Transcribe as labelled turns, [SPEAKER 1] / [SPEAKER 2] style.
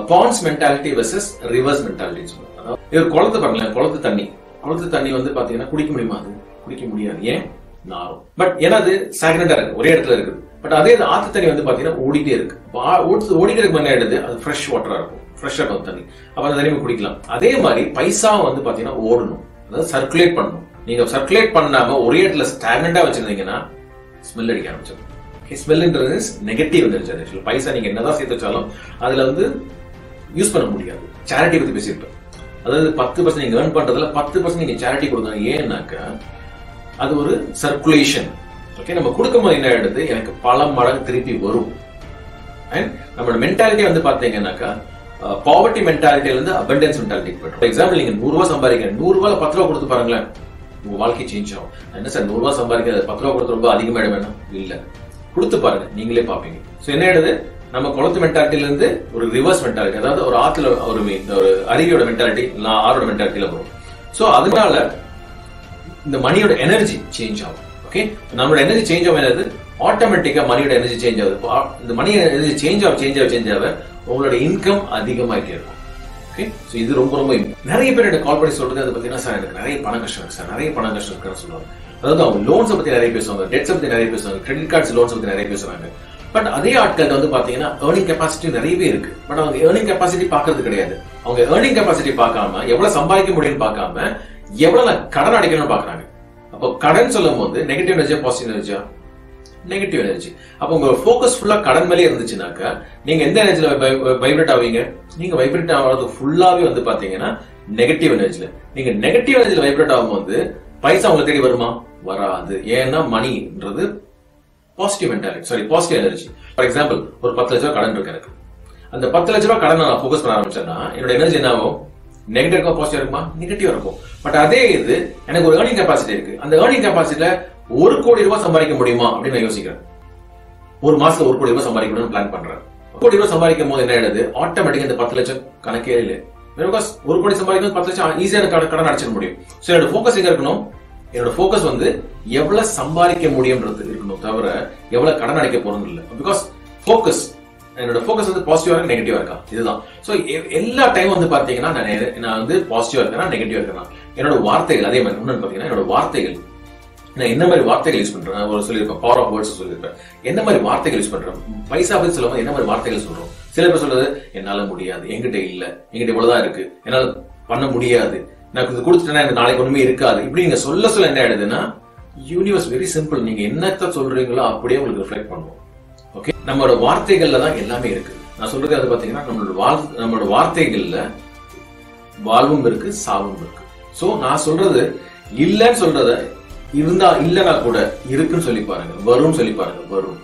[SPEAKER 1] Bonds mentality versus rivers mentality சொல்லுவாங்க. இது குளத்து பாருங்களேன், குளத்து தண்ணி வந்து பாத்தீங்கன்னா குடிக்க முடியுமா? அது குடிக்க முடியாது. ஏன்? நாரும். பட் ஏன்னா அது ஸ்டாக்னண்டா இருக்கு, ஒரே இடத்துல இருக்குது. பட் அதே ஆத்து தண்ணி வந்து பாத்தீங்கன்னா ஓடிட்டே இருக்கு. ஓடிக்கிறதுக்கு முன்னாடி எடுத்து அது ஃப்ரெஷ் வாட்டரா இருக்கும், ஃப்ரெஷ்ஷா இருக்கும் தண்ணி. அப்ப அந்த தண்ணி குடிக்கலாம். அதே மாதிரி பைசா வந்து பாத்தீங்கன்னா ஓடணும், அதாவது சர்க்குலேட் பண்ணணும். நீங்க சர்க்குலேட் பண்ணாம ஒரே இடத்துல ஸ்டாக்னண்டா வச்சிருந்தீங்கன்னா ஸ்மெல் அடிக்க ஆரம்பிச்சிடும். ஸ்மெல்ன்றது நெகட்டிவ் எனர்ஜி. பைசா நீங்க என்னதான் சேர்த்து வச்சாலும் அதுல வந்து யூஸ் பண்ண முடியாது. சேரிட்டி பத்தி பேசியிருப்பேன். அதாவது 10% நீங்க ஏர்ன் பண்றதுல 10% நீங்க சேரிட்டி கொடுக்கணும். ஏன்னாக்க அது ஒரு சர்க்குலேஷன். ஓகே, நம்ம கொடுக்கும்போது என்ன ஆயிடுது, எனக்கு பல மடங்கு திருப்பி வரும். அண்ட் நம்மளோட மென்டாலிட்டி வந்து பாத்தீங்கன்னாக்கா பாவர்ட்டி மென்டாலிட்டியில இருந்து அபண்டன்ஸ் மென்டாலிட்டிக்கு போயிடும். ஃபார் எக்ஸாம்பிள், நீங்க 100 ரூபாய் சம்பாதிக்க 100 ரூபாய் 10 ரூபா கொடுத்து பாருங்களேன், உங்க வாழ்க்கை சேஞ்ச் ஆகும். என்ன சார் 100 ரூபாய் சம்பாதிக்க 10 ரூபா கொடுத்து ரொம்ப அதிகமாயிட வேணும்? இல்ல, கொடுத்து பாருங்க, நீங்களே பாப்பீங்க. சோ என்ன ஆயிடுது, நம்ம குளத்து மென்டாலிட்டில இருந்து ஒரு ரிவர்ஸ் மென்டாலிட்டி, அதாவது ஒரு ஆத்துல ஒரு அருவியோட மென்டாலிட்டி ஆரோட மென்டாலிட்டியில வரும். சோ அதனால இந்த மணியோட எனர்ஜி சேஞ்ச் ஆகும். ஓகே, நம்மளோட எனர்ஜி சேஞ்ச் ஆகும், ஆட்டோமேட்டிக்கா மணியோட எனர்ஜி சேஞ்ச் ஆகுது. இந்த மணி எனர்ஜி சேஞ்ச் ஆக உங்களோட இன்கம் அதிகமாகிட்டே இருக்கும். ஓகே, சோ இது ரொம்ப ரொம்ப நிறைய பேர் எனக்கு கால் பண்ணி சொல்றது அது பாத்தீங்கன்னா, சார் எனக்கு நிறைய பண கஷ்டம் இருக்கு சார், நிறைய பண கஷ்டம் இருக்குன்னு சொல்லுவாங்க. அதாவது அவங்க லோன்ஸ் பத்தி நிறைய பேசுவாங்க, டெட்ஸ் பத்தி நிறைய பேசுவாங்க, கிரெடிட் கார்ட்ஸ் லோன்ஸ் பத்தி நிறைய பேசுறாங்க. பட் அதே ஆட்கள் வந்து பாத்தீங்கன்னா ஏர்னிங் கெபாசிட்டி நிறையவே இருக்கு. பட் அவங்க ஏர்னிங் கெபாசிட்டி பாக்குறது கிடையாது. அவங்க ஏர்னிங் கெபாசிட்டி பார்க்காம எவ்வளவு சம்பாதிக்க முடியும்னு பார்க்காம எவ்வளவு நான் கடன் அடைக்கணும்னு பாக்குறாங்க. அப்போ கடன் சொல்லும் போது நெகட்டிவ் எனர்ஜியா பாசிட்டிவ் எனர்ஜியா? Negative energy. அப்ப உங்க போக்கஸ் ஃபுல்லா கடன் மேலே இருந்துச்சுனாக்கா நீங்க எந்த எனர்ஜில வைப்ரேட் ஆவீங்க? நீங்க வைப்ரேட் ஆகிறது ஃபுல்லாவே வந்து பாத்தீங்கன்னா நெகட்டிவ் எனர்ஜில. நீங்க நெகட்டிவ் எனர்ஜில வைப்ரேட் ஆகும்போது பைசா உங்களுக்கு தேடி வருமா? வராது. ஏன்னா மணின்றது positive mentality, sorry positive energy. For example, ஒரு 10 லட்சம் ரூபாய் கடன் இருக்கு எனக்கு. அந்த 10 லட்சம் ரூபாய் கடன் நான் போக்கஸ் பண்ண ஆரம்பிச்சேன்னா என்னோட எனர்ஜி என்ன ஆகும்? நெகட்டிவ் இருக்கும், பாசிட்டிவ் இருக்குமா? நெகட்டிவ் இருக்கும். பட் அதே இது எனக்கு ஒரு ஏர்னிங் கெபாசிட்டி இருக்கு. அந்த ஏர்னிங் கெபாசிட்டில 1 கோடி ரூபாய் சம்பாதிக்க முடியுமா அப்படின்னு நான் யோசிக்கிறேன். ஒரு மாசத்துல 1 கோடி ரூபாய் சம்பாதிக்கணும்னு பிளான் பண்றேன். 1 கோடி ரூபாய் சம்பாதிக்கும் போது என்ன ஆயிடுது, ஆட்டோமேட்டிக்கா இந்த 10 லட்சம் கணக்கே இல்லை. பிகாஸ் 1 கோடி சம்பாதிக்கணும் 10 லட்சம் ஈஸியான கடன் அடைச்சிட முடியும். சோ என்னோட போக்கஸ் எங்க இருக்கணும்? என்னோட போக்கஸ் வந்து எவ்வளவு சம்பாதிக்க முடியும்ன்றது இருக்கணும், தவிர எவ்வளவு கடன் அடைக்க போறது இல்லை. பிகாஸ் போக்கஸ், என்னோட போக்கஸ் வந்து பாசிட்டிவா இருக்கா நெகட்டிவா இருக்கா, இதுதான். சோ எல்லா டைம் வந்து பாத்தீங்கன்னா நான் வந்து பாசிட்டிவா இருக்கேனா நெகட்டிவா இருக்கேனா, என்னோட வார்த்தைகள் அதே மாதிரி இன்னொன்னு பாத்தீங்கன்னா என்னோட வார்த்தைகள், நான் என்ன மாதிரி வார்த்தைகள் யூஸ் பண்றேன். ஒரு சொல்லியிருப்பேன், பவர் ஆஃப் வேர்ட்ஸ் சொல்லியிருப்பேன். என்ன மாதிரி வார்த்தைகள் யூஸ் பண்றேன், பைசா பத்தி சொல்லும்போது என்ன மாதிரி வார்த்தைகள் சொல்றோம். சில பேர் சொல்றது, என்னால முடியாது, என்கிட்ட இல்ல, என்கிட்ட இவ்வளவுதான் இருக்கு, என்னால பண்ண முடியாது, நான் இது கொடுத்துட்டேன்னா எனக்கு நாளைக்கு ஒண்ணுமே இருக்காது. இப்படி நீங்க சொல்ல என்ன ஆயிடுதுன்னா, யூனிவர்ஸ் வெரி சிம்பிள், நீங்க என்னத்த சொல்றீங்களோ அப்படியே உங்களுக்கு ரிஃப்ளெக்ட் பண்ணுவோம். ஓகே, நம்மளோட வார்த்தைகள்ல தான் எல்லாமே இருக்கு. நான் சொல்றது அது பாத்தீங்கன்னா நம்மளோட வார்த்தைகள்ல வாழ்வும் இருக்கு, சாவும் இருக்கு. சோ நான் சொல்றது இல்லன்னு சொல்றத இருந்தா இல்லனா கூட இருக்குன்னு சொல்லி பாருங்க, வரும்னு சொல்லி பாருங்க, வரும்.